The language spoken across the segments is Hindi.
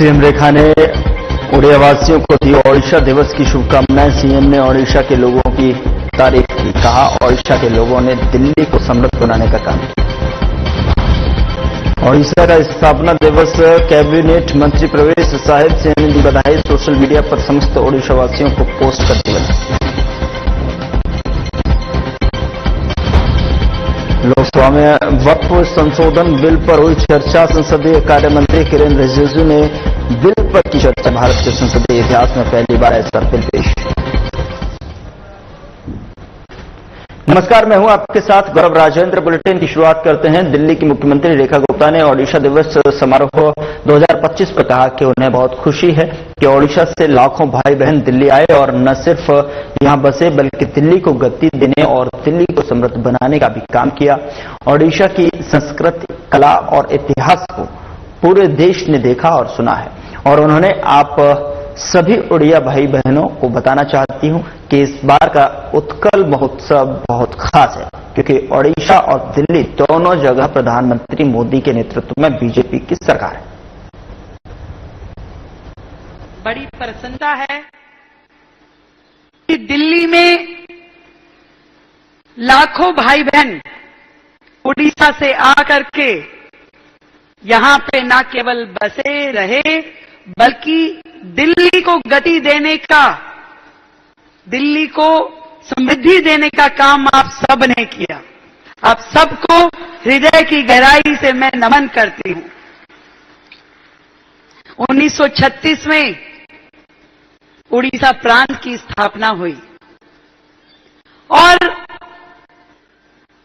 सीएम रेखा ने उड़िया वासियों को दी ओडिशा दिवस की शुभकामनाएं। सीएम ने ओडिशा के लोगों की तारीफ की। कहा, ओडिशा के लोगों ने दिल्ली को समृद्ध बनाने का काम किया। ओडिशा का स्थापना दिवस कैबिनेट मंत्री प्रवेश साहिब सिंह ने दी बधाई। सोशल मीडिया पर समस्त ओडिशा वासियों को पोस्ट करते हुए लोकसभा में वक्फ संशोधन बिल पर हुई चर्चा। संसदीय कार्य मंत्री किरेन रिजिजू ने बिल पर की चर्चा। भारत के संसदीय इतिहास में पहली बार ऐसा बिल पेश। नमस्कार, मैं हूं आपके साथ गौरव राजेंद्र। बुलेटिन की शुरुआत करते हैं। दिल्ली की मुख्यमंत्री रेखा गुप्ता ने ओडिशा दिवस समारोह 2025 पर कहा कि उन्हें बहुत खुशी है कि ओडिशा से लाखों भाई बहन दिल्ली आए और न सिर्फ यहां बसे बल्कि दिल्ली को गति देने और दिल्ली को समृद्ध बनाने का भी काम किया। ओडिशा की संस्कृति, कला और इतिहास को पूरे देश ने देखा और सुना है और उन्होंने आप सभी उड़िया भाई बहनों को बताना चाहती हूं कि इस बार का उत्कल महोत्सव बहुत खास है क्योंकि ओडिशा और दिल्ली दोनों जगह प्रधानमंत्री मोदी के नेतृत्व में बीजेपी की सरकार है। बड़ी प्रसन्नता है कि दिल्ली में लाखों भाई बहन उड़ीसा से आकर के यहां पे न केवल बसे रहे बल्कि दिल्ली को गति देने का, दिल्ली को समृद्धि देने का काम आप सब ने किया। आप सबको हृदय की गहराई से मैं नमन करती हूं। 1936 में उड़ीसा प्रांत की स्थापना हुई और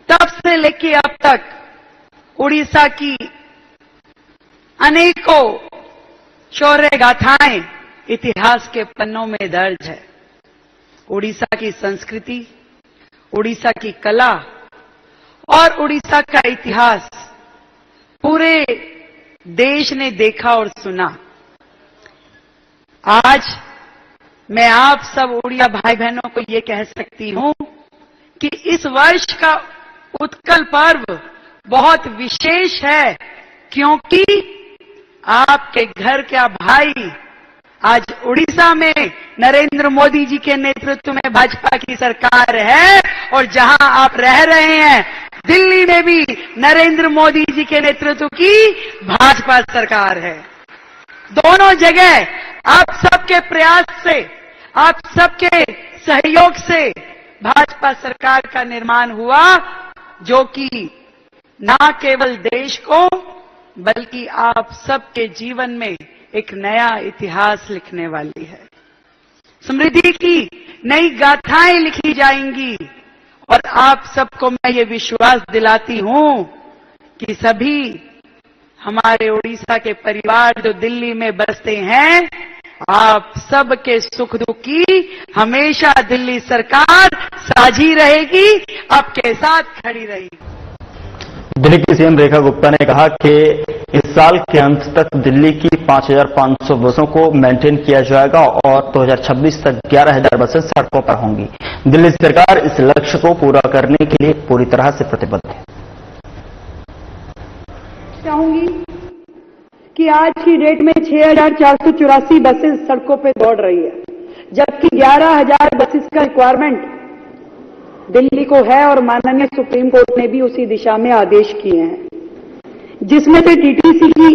तब से लेके अब तक उड़ीसा की अनेकों शौर्य गाथाएं इतिहास के पन्नों में दर्ज है। उड़ीसा की संस्कृति, उड़ीसा की कला और उड़ीसा का इतिहास पूरे देश ने देखा और सुना। आज मैं आप सब उड़िया भाई बहनों को ये कह सकती हूं कि इस वर्ष का उत्कल पर्व बहुत विशेष है क्योंकि आपके घर का भाई आज उड़ीसा में नरेंद्र मोदी जी के नेतृत्व में भाजपा की सरकार है और जहां आप रह रहे हैं दिल्ली में भी नरेंद्र मोदी जी के नेतृत्व की भाजपा सरकार है। दोनों जगह आप सबके प्रयास से, आप सबके सहयोग से भाजपा सरकार का निर्माण हुआ जो कि न केवल देश को बल्कि आप सबके जीवन में एक नया इतिहास लिखने वाली है। समृद्धि की नई गाथाएं लिखी जाएंगी और आप सबको मैं ये विश्वास दिलाती हूं कि सभी हमारे उड़ीसा के परिवार जो दिल्ली में बसते हैं, आप सबके सुख दुख की हमेशा दिल्ली सरकार साझी रहेगी, आपके साथ खड़ी रहेगी। दिल्ली की सीएम रेखा गुप्ता ने कहा कि इस साल के अंत तक दिल्ली की 5,500 बसों को मेंटेन किया जाएगा और 2026 तक 11,000 बसें सड़कों पर होंगी। दिल्ली सरकार इस लक्ष्य को पूरा करने के लिए पूरी तरह से प्रतिबद्ध है। चाहूंगी कि आज की डेट में 6,484 बसेस सड़कों पे दौड़ रही है जबकि 11,000 बसेस का रिक्वायरमेंट दिल्ली को है और माननीय सुप्रीम कोर्ट ने भी उसी दिशा में आदेश किए हैं, जिसमें से टीटीसी की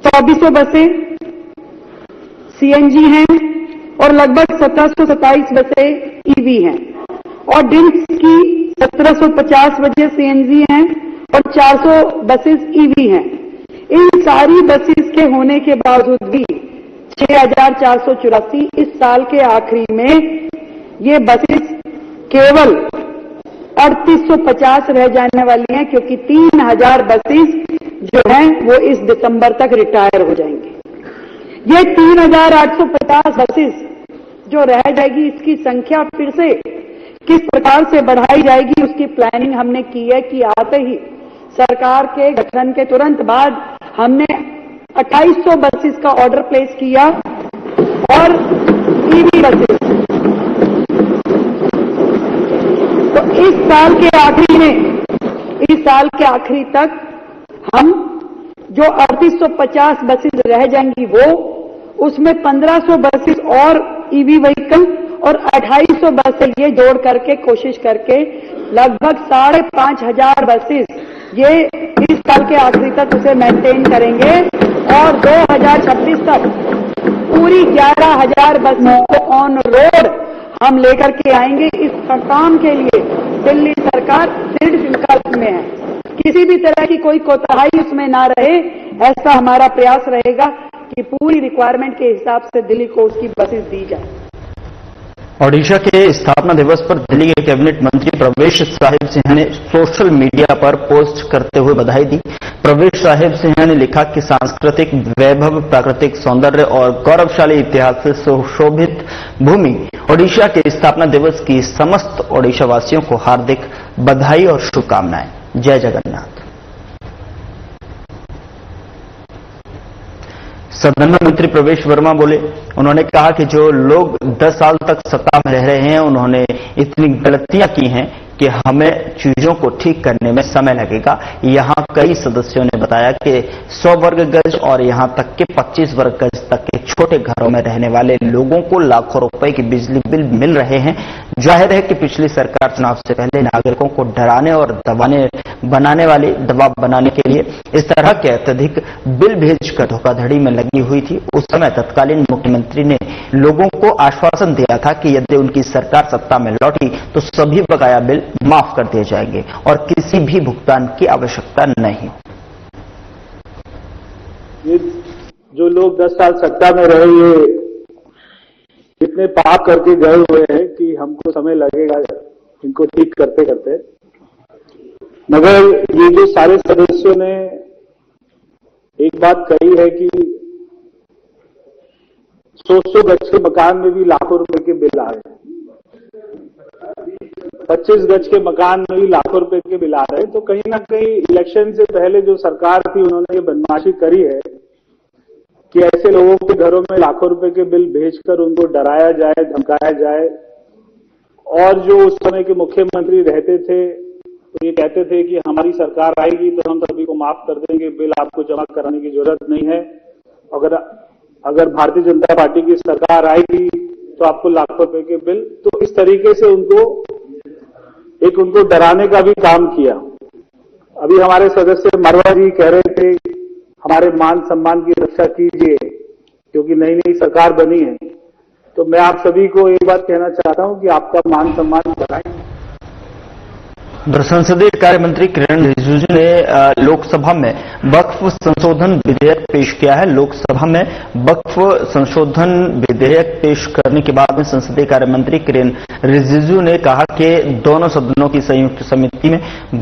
2400 बसें सीएनजी हैं और लगभग 1727 बसें ईवी हैं और डिम्स की 1750 बसें सीएनजी हैं और 400 बसेस ईवी हैं। इन सारी बसेस के होने के बावजूद भी 6,484 इस साल के आखिरी में ये बसेस केवल 3850 रह जाने वाली हैं क्योंकि 3,000 बसेस जो हैं वो इस दिसंबर तक रिटायर हो जाएंगी। ये 3,850 बसेस जो रह जाएगी इसकी संख्या फिर से किस प्रकार से बढ़ाई जाएगी उसकी प्लानिंग हमने की है कि आते ही सरकार के गठन के तुरंत बाद हमने 2800 बसेस का ऑर्डर प्लेस किया और ईवी बसेस तो इस साल के आखिरी तक हम जो 3850 बसेस रह जाएंगी वो, उसमें 1500 बसेस और ईवी व्हीकल और 2800 बसें ये जोड़ करके कोशिश करके लगभग 5500 बसेस ये इस साल के आखिरी तक उसे मेंटेन करेंगे और 2026 तक पूरी 11000 बसों को ऑन रोड हम लेकर के आएंगे। इस काम के लिए दिल्ली सरकार दृढ़ संकल्प में है, किसी भी तरह की कोई कोताही उसमें ना रहे, ऐसा हमारा प्रयास रहेगा कि पूरी रिक्वायरमेंट के हिसाब से दिल्ली को उसकी बसेस दी जाए। ओडिशा के स्थापना दिवस पर दिल्ली के कैबिनेट मंत्री प्रवेश साहिब सिंह ने सोशल मीडिया पर पोस्ट करते हुए बधाई दी। प्रवेश साहिब सिंह ने लिखा कि सांस्कृतिक वैभव, प्राकृतिक सौंदर्य और गौरवशाली इतिहास से सुशोभित भूमि ओडिशा के स्थापना दिवस की समस्त ओडिशा वासियों को हार्दिक बधाई और शुभकामनाएं। जय जगन्नाथ। सदन में मंत्री प्रवेश वर्मा बोले, उन्होंने कहा कि जो लोग 10 साल तक सत्ता में रह रहे हैं उन्होंने इतनी गलतियां की हैं कि हमें चीजों को ठीक करने में समय लगेगा। यहां कई सदस्यों ने बताया कि 100 वर्ग गज और यहां तक के 25 वर्ग गज तक के छोटे घरों में रहने वाले लोगों को लाखों रुपए की बिजली बिल मिल रहे हैं। जाहिर है कि पिछली सरकार चुनाव से पहले नागरिकों को डराने और दबाव बनाने के लिए इस तरह के अत्यधिक बिल भेजकर धोखाधड़ी में लगी हुई थी। उस समय तत्कालीन मुख्यमंत्री ने लोगों को आश्वासन दिया था कि यदि उनकी सरकार सत्ता में लौटी तो सभी बकाया बिल माफ कर दिए जाएंगे और किसी भी भुगतान की आवश्यकता नहीं। ये जो लोग 10 साल सत्ता में रहे ये इतने पाप करके गए हुए हैं कि हमको समय लगेगा इनको ठीक करते करते। मगर ये जो सारे सदस्यों ने एक बात कही है कि 100 गज के मकान में भी लाखों रुपए के बिल आ रहे हैं, 25 गज के मकान में भी लाखों रुपए के बिल आ रहे हैं। तो कहीं ना कहीं इलेक्शन से पहले जो सरकार थी उन्होंने ये बदमाशी करी है कि ऐसे लोगों के घरों में लाखों रुपए के बिल भेजकर उनको डराया जाए, धमकाया जाए। और जो उस समय के मुख्यमंत्री रहते थे तो ये कहते थे कि हमारी सरकार आएगी तो हम सभी को माफ कर देंगे, बिल आपको जमा कराने की जरूरत नहीं है। अगर भारतीय जनता पार्टी की सरकार आएगी तो आपको लाखों रुपए के बिल। तो इस तरीके से उनको डराने का भी काम किया। अभी हमारे सदस्य मरवा जी कह रहे थे हमारे मान सम्मान की रक्षा कीजिए क्योंकि नई नई सरकार बनी है। तो मैं आप सभी को एक बात कहना चाहता हूं कि आपका मान सम्मान बढ़ाएं। संसदीय कार्य मंत्री किरण रिजिजू ने लोकसभा में वक्फ संशोधन विधेयक पेश किया है। लोकसभा में वक्फ संशोधन विधेयक पेश करने के बाद में संसदीय कार्य मंत्री किरण रिजिजू ने कहा कि दोनों सदनों की संयुक्त समिति में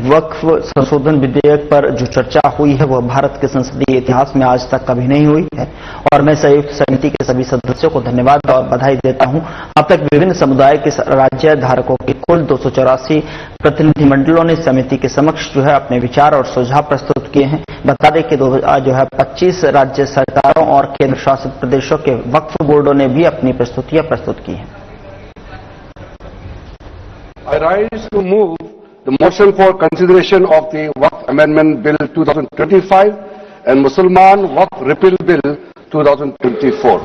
वक्फ संशोधन विधेयक पर जो चर्चा हुई है वह भारत के संसदीय इतिहास में आज तक कभी नहीं हुई है और मैं संयुक्त समिति के सभी सदस्यों को धन्यवाद और बधाई देता हूं। अब तक विभिन्न समुदाय के राज्य धारकों के कुल 284 प्रतिनिधि मंडलों ने समिति के समक्ष जो है अपने विचार और सुझाव प्रस्तुत किए हैं। बता दें कि 25 राज्य सरकारों और केंद्र शासित प्रदेशों के वक्फ बोर्डों ने भी अपनी प्रस्तुतियां प्रस्तुत की हैं। I rise to move the motion for consideration of the Waqf Amendment Bill 2025 and Mussalman Waqf Repeal Bill 2024।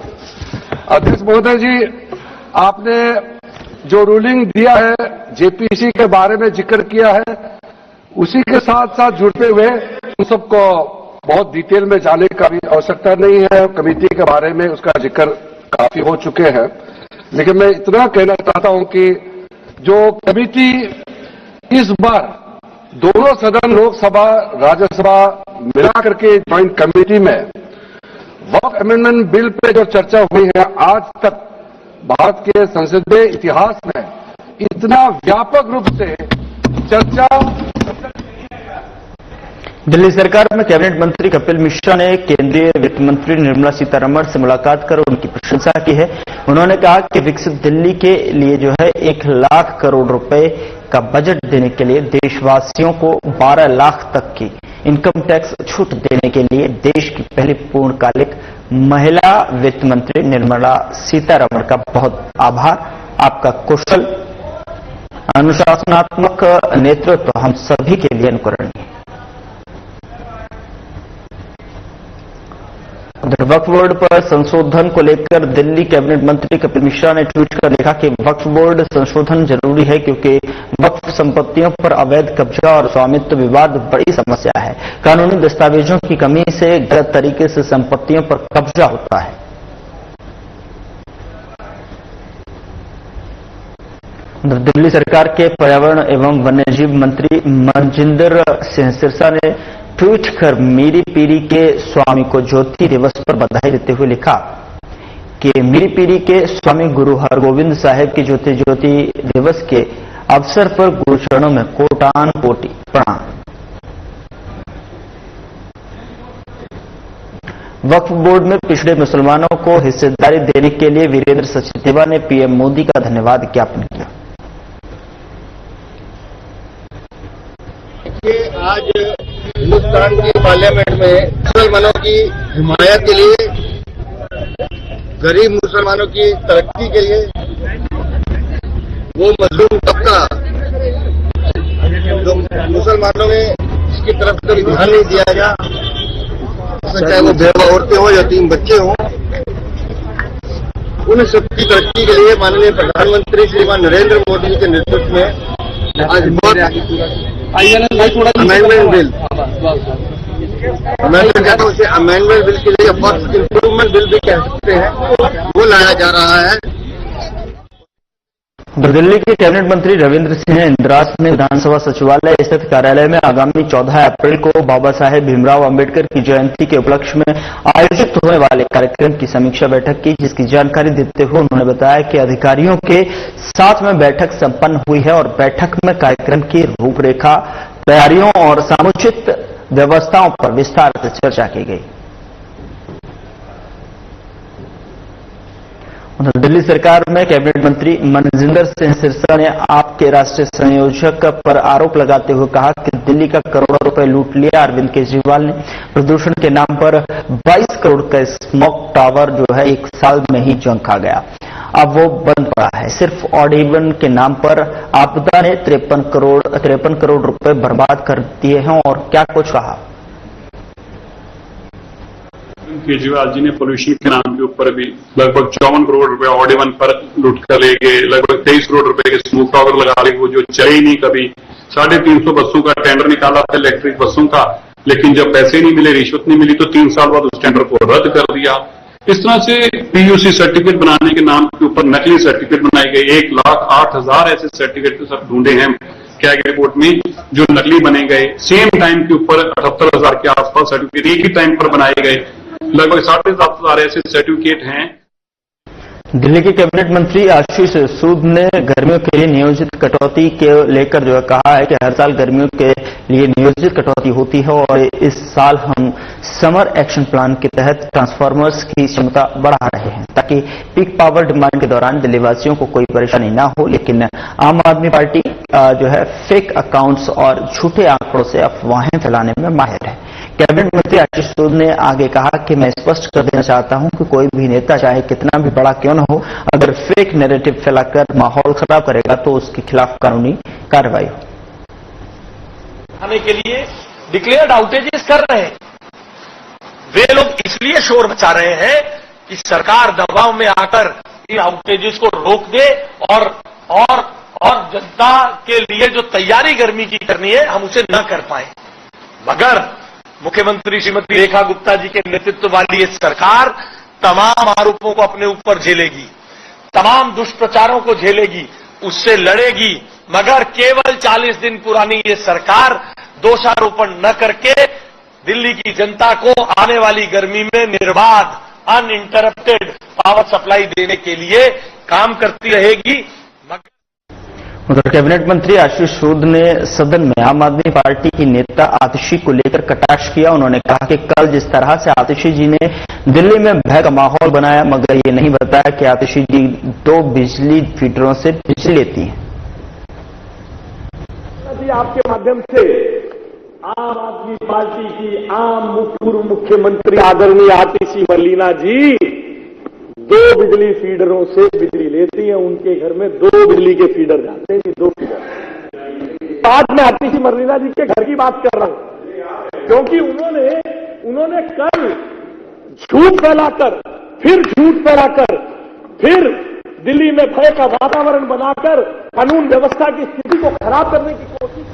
अध्यक्ष महोदय जी, आपने जो रूलिंग दिया है जेपीसी के बारे में जिक्र किया है, उसी के साथ साथ जुड़ते हुए उन सबको बहुत डिटेल में जाने का भी आवश्यकता नहीं है। कमेटी के बारे में उसका जिक्र काफी हो चुके हैं, लेकिन मैं इतना कहना चाहता हूं कि जो कमेटी इस बार दोनों सदन लोकसभा राज्यसभा मिला करके ज्वाइंट कमेटी में वक्फ अमेंडमेंट बिल पे जो चर्चा हुई है, आज तक भारत के संसदीय इतिहास में इतना व्यापक रूप से चर्चा। दिल्ली सरकार में कैबिनेट मंत्री कपिल मिश्रा ने केंद्रीय वित्त मंत्री निर्मला सीतारमण से मुलाकात कर उनकी प्रशंसा की है। उन्होंने कहा कि विकसित दिल्ली के लिए जो है 1 लाख करोड़ रुपए का बजट देने के लिए देशवासियों को 12 लाख तक की इनकम टैक्स छूट देने के लिए देश की पहली पूर्णकालिक महिला वित्त मंत्री निर्मला सीतारमण का बहुत आभार। आपका कुशल अनुशासनात्मक नेतृत्व हम सभी के लिए अनुकरणीय है। वक्फ बोर्ड पर संशोधन को लेकर दिल्ली कैबिनेट मंत्री कपिल मिश्रा ने ट्वीट कर लिखा कि वक्फ बोर्ड संशोधन जरूरी है क्योंकि वक्फ संपत्तियों पर अवैध कब्जा और स्वामित्व विवाद बड़ी समस्या है। कानूनी दस्तावेजों की कमी से गलत तरीके से संपत्तियों पर कब्जा होता है। दिल्ली सरकार के पर्यावरण एवं वन्यजीव मंत्री मनजिंदर सिंह सिरसा ने ट्वीट कर मीरी पीरी के स्वामी को ज्योति दिवस पर बधाई देते हुए लिखा कि मीरी पीरी के स्वामी गुरु हरगोविंद साहिब के ज्योति दिवस के अवसर पर गुरु चरणों में कोटान कोटि प्रणाम। वक्फ बोर्ड में पिछड़े मुसलमानों को हिस्सेदारी देने के लिए वीरेंद्र सचदेवा ने पीएम मोदी का धन्यवाद ज्ञापन किया। आज हिंदुस्तान की पार्लियामेंट में मुसलमानों की हिमायत के लिए, गरीब मुसलमानों की तरक्की के लिए, वो मजलूम तबका जो मुसलमानों में इसकी तरफ कभी ध्यान नहीं दिया गया, चाहे वो बेवा औरतें हो या 3 बच्चे हों, उन सबकी तरक्की के लिए माननीय प्रधानमंत्री श्रीमान नरेंद्र मोदी के नेतृत्व में आज बहुत अमेंडमेंट बिल, मैं तो कहता हूँ उसे अमेंडमेंट बिल के लिए वक्फ इम्प्रूवमेंट बिल भी कह सकते हैं, वो लाया जा रहा है। दिल्ली के कैबिनेट मंत्री रविंद्र सिंह इंदिरास ने विधानसभा सचिवालय स्थित कार्यालय में आगामी 14 अप्रैल को बाबा साहेब भीमराव अंबेडकर की जयंती के उपलक्ष्य में आयोजित होने वाले कार्यक्रम की समीक्षा बैठक की, जिसकी जानकारी देते हुए उन्होंने बताया कि अधिकारियों के साथ में बैठक संपन्न हुई है और बैठक में कार्यक्रम की रूपरेखा, तैयारियों और समुचित व्यवस्थाओं पर विस्तार से चर्चा की गई। दिल्ली सरकार में कैबिनेट मंत्री मनजिंदर सिंह सिरसा ने आप के राष्ट्रीय संयोजक पर आरोप लगाते हुए कहा कि दिल्ली का करोड़ों रुपए लूट लिया अरविंद केजरीवाल ने। प्रदूषण के नाम पर 22 करोड़ का स्मोक टावर जो है 1 साल में ही जंग खा गया, अब वो बंद पड़ा है। सिर्फ ऑड इवन के नाम पर आपदा ने 53 करोड़ रुपए बर्बाद कर दिए हैं और क्या कुछ कहा। केजरीवाल जी ने पोल्यूशन के नाम के ऊपर भी लगभग 54 करोड़ रुपए ऑड इवन पर लूट कर ले गए, लगभग 23 करोड़ रुपए के स्मोक टावर लगा ले, वो जो चले ही नहीं कभी। 350 बसों का टेंडर निकाला था इलेक्ट्रिक बसों का, लेकिन जब पैसे नहीं मिले, रिश्वत नहीं मिली, तो 3 साल बाद उस टेंडर को रद्द कर दिया। इस तरह से पीयूसी सर्टिफिकेट बनाने के नाम के ऊपर नकली सर्टिफिकेट बनाए गए। 1,08,000 ऐसे सर्टिफिकेट सब ढूंढे हैं कैग रिपोर्ट में जो नकली बने गए। सेम टाइम के ऊपर 78,000 के आसपास सर्टिफिकेट एक ही टाइम पर बनाए गए, लगभग 7,500 ऐसे सर्टिफिकेट हैं। दिल्ली के कैबिनेट मंत्री आशीष सूद ने गर्मियों के लिए नियोजित कटौती के लेकर जो है कहा है कि हर साल गर्मियों के लिए नियोजित कटौती होती है और इस साल हम समर एक्शन प्लान के तहत ट्रांसफार्मर्स की क्षमता बढ़ा रहे हैं ताकि पीक पावर डिमांड के दौरान दिल्ली वासियों को कोई परेशानी ना हो। लेकिन आम आदमी पार्टी जो है फेक अकाउंट्स और झूठे आंकड़ों से अफवाहें फैलाने में माहिर है। कैबिनेट मंत्री आशीष सूद ने आगे कहा कि मैं स्पष्ट कर देना चाहता हूं कि कोई भी नेता चाहे कितना भी बड़ा क्यों न हो, अगर फेक नैरेटिव फैलाकर माहौल खराब करेगा तो उसके खिलाफ कानूनी कार्रवाई हो। आने के लिए डिक्लेयर्ड आउटेजेस कर रहे हैं, वे लोग इसलिए शोर मचा रहे हैं कि सरकार दबाव में आकर इन आउटेजेस को रोक दे और जनता के लिए जो तैयारी गर्मी की करनी है हम उसे न कर पाए। मगर मुख्यमंत्री श्रीमती रेखा गुप्ता जी के नेतृत्व वाली ये सरकार तमाम आरोपों को अपने ऊपर झेलेगी, तमाम दुष्प्रचारों को झेलेगी, उससे लड़ेगी। मगर केवल 40 दिन पुरानी ये सरकार दोषारोपण न करके दिल्ली की जनता को आने वाली गर्मी में निर्बाध अनइंटरप्टेड पावर सप्लाई देने के लिए काम करती रहेगी। उधर कैबिनेट मंत्री आशीष सूद ने सदन में आम आदमी पार्टी की नेता आतिशी को लेकर कटाक्ष किया। उन्होंने कहा कि कल जिस तरह से आतिशी जी ने दिल्ली में भय का माहौल बनाया, मगर ये नहीं बताया कि आतिशी जी 2 बिजली फीडरों से बिजली लेती हैं। आपके माध्यम से आम आदमी पार्टी की पूर्व मुख्यमंत्री आदरणीय आतिशी मल्लिना जी 2 बिजली फीडरों से बिजली लेती हैं। उनके घर में 2 बिजली के फीडर जाते हैं, 2 फीडर। बाद में आतिशी मल्लिना जी के घर की बात कर रहा हूं, क्योंकि उन्होंने कल झूठ फैलाकर, फिर झूठ फैलाकर, फिर दिल्ली में भय का वातावरण बनाकर कानून व्यवस्था की स्थिति को खराब करने की कोशिश।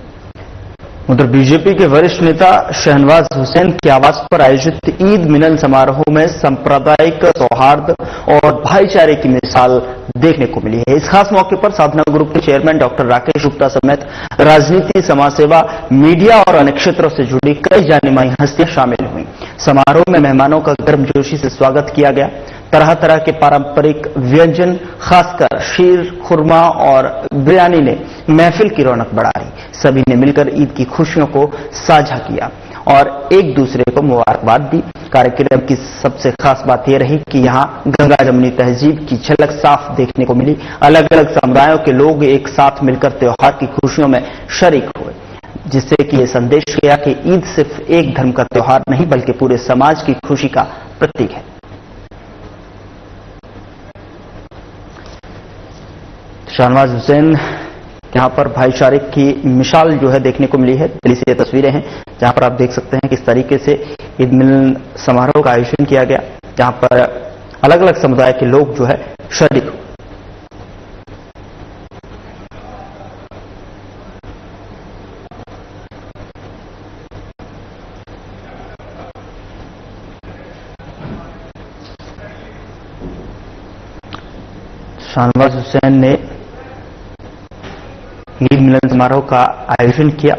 उधर बीजेपी के वरिष्ठ नेता शहनवाज हुसैन की आवास पर आयोजित ईद मिलन समारोह में सांप्रदायिक सौहार्द और भाईचारे की मिसाल देखने को मिली है। इस खास मौके पर साधना ग्रुप के चेयरमैन डॉक्टर राकेश गुप्ता समेत राजनीति, समाज सेवा, मीडिया और अन्य क्षेत्रों से जुड़ी कई जानी-मानी हस्तियां शामिल हुई। समारोह में मेहमानों का गर्मजोशी से स्वागत किया गया। तरह तरह के पारंपरिक व्यंजन, खासकर शीर, खुरमा और बिरयानी ने महफिल की रौनक बढ़ाई। सभी ने मिलकर ईद की खुशियों को साझा किया और एक दूसरे को मुबारकबाद दी। कार्यक्रम की सबसे खास बात यह रही कि यहां गंगा जमुनी तहजीब की झलक साफ देखने को मिली। अलग अलग समुदायों के लोग एक साथ मिलकर त्योहार की खुशियों में शरीक हुए, जिससे कि यह संदेश गया कि ईद सिर्फ एक धर्म का त्योहार नहीं बल्कि पूरे समाज की खुशी का प्रतीक है। शहनवाज हुसैन यहां पर भाईचारे की मिसाल जो है देखने को मिली है। दिल्ली से ये तस्वीरें हैं जहां पर आप देख सकते हैं किस तरीके से ईद मिलन समारोह का आयोजन किया गया, जहां पर अलग अलग समुदाय के लोग जो है शरीक हुए। शहनवाज हुसैन ने ईद मिलन समारोह का आयोजन किया।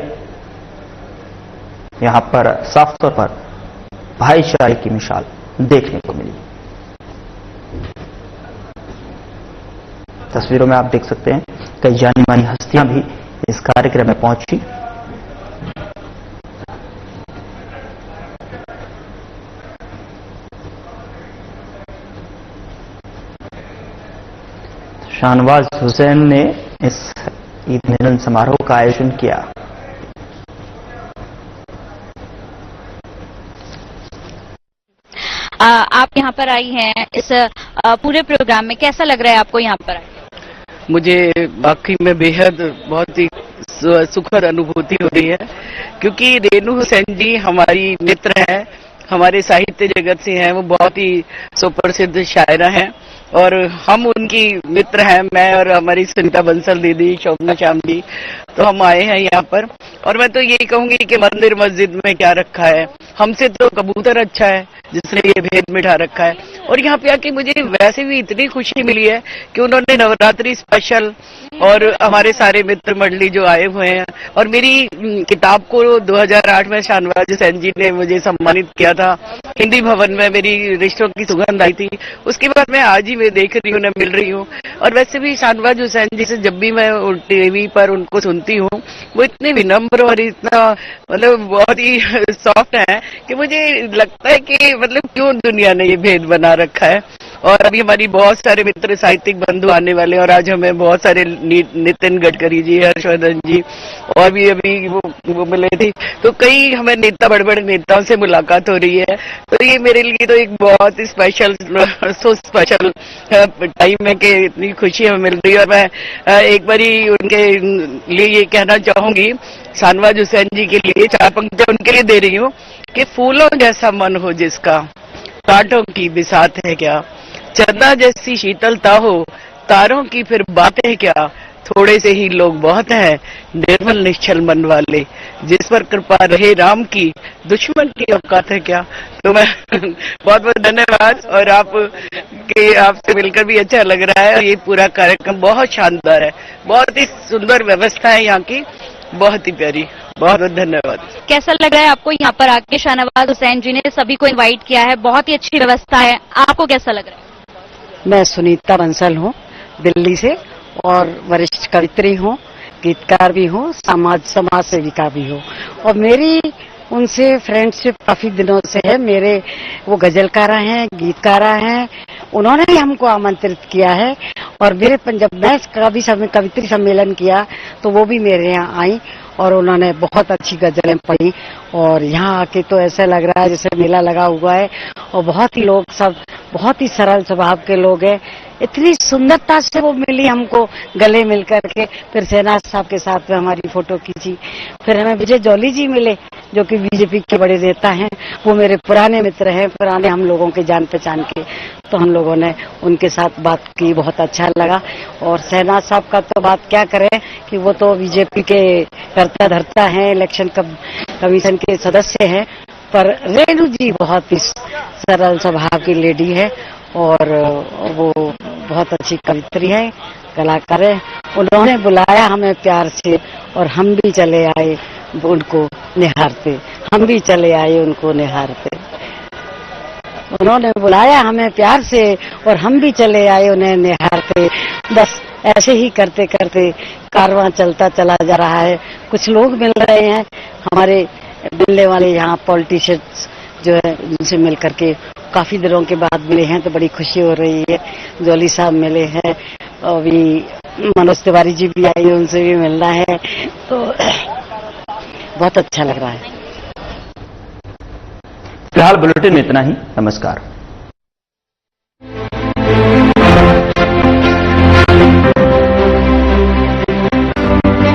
यहां पर साफ तौर पर भाईचारे की मिसाल देखने को मिली। तस्वीरों में आप देख सकते हैं कई जानी मानी हस्तियां भी इस कार्यक्रम में पहुंची। शहनवाज हुसैन ने इस ईद मिलन समारोह का आयोजन किया। आप यहाँ पर आई हैं इस पूरे प्रोग्राम में, कैसा लग रहा है आपको यहाँ पर? मुझे वाकई में बेहद बहुत ही सुखद अनुभूति हो रही है, क्योंकि रेणु हुसैन जी हमारी मित्र हैं, हमारे साहित्य जगत से हैं। वो बहुत ही सुप्रसिद्ध शायरा हैं और हम उनकी मित्र हैं, मैं और हमारी सुनीता बंसल दीदी, शोभना श्याम जी। तो हम आए हैं यहाँ पर और मैं तो यही कहूंगी कि मंदिर मस्जिद में क्या रखा है, हमसे तो कबूतर अच्छा है जिसने ये भेद मिटा रखा है। और यहाँ पे आके मुझे वैसे भी इतनी खुशी मिली है कि उन्होंने नवरात्रि स्पेशल और हमारे सारे मित्र मंडली जो आए हुए हैं, और मेरी किताब को 2008 में शहनवाज हुसैन जी ने मुझे सम्मानित किया था हिंदी भवन में, मेरी रिश्तों की सुगंध आई थी। उसके बाद मैं आज ही मैं देख रही हूँ, मिल रही हूँ। और वैसे भी शहनवाज हुसैन जी से जब भी मैं टीवी पर उनको सुनती हूँ, वो इतने विनम्र और इतना मतलब बहुत ही सॉफ्ट है कि मुझे लगता है कि मतलब क्यों दुनिया ने ये भेद बना रखा है। और अभी हमारी बहुत सारे मित्र साहित्यिक बंधु आने वाले हैं और आज हमें बहुत सारे नितिन गडकरी जी, हर्षवर्धन जी और भी अभी वो मिले थे। तो कई हमें नेता, बड़े बड़े नेताओं से मुलाकात हो रही है। तो ये मेरे लिए तो एक बहुत ही स्पेशल टाइम है कि इतनी खुशी हमें मिल रही है। और मैं एक बारी उनके लिए ये कहना चाहूंगी, शहनवाज हुसैन जी के लिए 4 पंक्तियां उनके लिए दे रही हूँ कि फूलों जैसा मन हो जिसका, कांटों की बिसात है क्या, चंदा जैसी शीतलता हो, तारों की फिर बातें क्या, थोड़े से ही लोग बहुत हैं, निर्मल निश्चल मन वाले, जिस पर कृपा रहे राम की, दुश्मन की औकात है क्या। तो मैं बहुत बहुत धन्यवाद। और आपसे मिलकर भी अच्छा लग रहा है। ये पूरा कार्यक्रम बहुत शानदार है, बहुत ही सुंदर व्यवस्था है यहाँ की, बहुत ही प्यारी। बहुत बहुत धन्यवाद। कैसा लग रहा है आपको यहाँ पर आके? शहनवाज हुसैन जी ने सभी को इनवाइट किया है, बहुत ही अच्छी व्यवस्था है, आपको कैसा लग रहा है? मैं सुनीता बंसल हूँ दिल्ली से और वरिष्ठ कवित्री हूँ, गीतकार भी हूँ, समाज सेविका भी हूँ। और मेरी उनसे फ्रेंडशिप काफी दिनों से है। मेरे वो गजलकारा हैं, गीतकारा हैं, उन्होंने ही हमको आमंत्रित किया है। और मेरे जब मैं कवित्री सम्मेलन किया तो वो भी मेरे यहाँ आई और उन्होंने बहुत अच्छी गजलें पढ़ी। और यहाँ आके तो ऐसा लग रहा है जैसे मेला लगा हुआ है। और बहुत ही लोग सब बहुत ही सरल स्वभाव के लोग हैं, इतनी सुंदरता से वो मिली हमको, गले मिल करके। फिर शहनाज साहब के साथ में हमारी फोटो खींची। फिर हमें विजय जौली जी मिले, जो कि बीजेपी के बड़े नेता हैं। वो मेरे पुराने मित्र हैं, पुराने हम लोगों के जान पहचान के। तो हम लोगों ने उनके साथ बात की, बहुत अच्छा लगा। और शहनाज साहब का तो बात क्या करें कि वो तो बीजेपी के करता धरता हैं, इलेक्शन कमीशन के सदस्य हैं। पर रेणु जी बहुत ही सरल स्वभाव की लेडी है और वो बहुत अच्छी कवित्री है, कलाकार है। उन्होंने बुलाया हमें प्यार से और हम भी चले आए उनको निहारते, हम भी चले आए उनको निहारते। उन्होंने बुलाया हमें प्यार से और हम भी चले आए उन्हें निहारते। बस ऐसे ही करते करते कारवां चलता चला जा रहा है। कुछ लोग मिल रहे हैं हमारे मिलने वाले यहाँ पॉलिटिशियंस जो है, उनसे मिल करके काफी दिनों के बाद मिले हैं, तो बड़ी खुशी हो रही है। जौली साहब मिले हैं, अभी मनोज तिवारी जी भी आई, उनसे भी मिलना है, तो बहुत अच्छा लग रहा है। फिलहाल बुलेटिन में इतना ही। नमस्कार।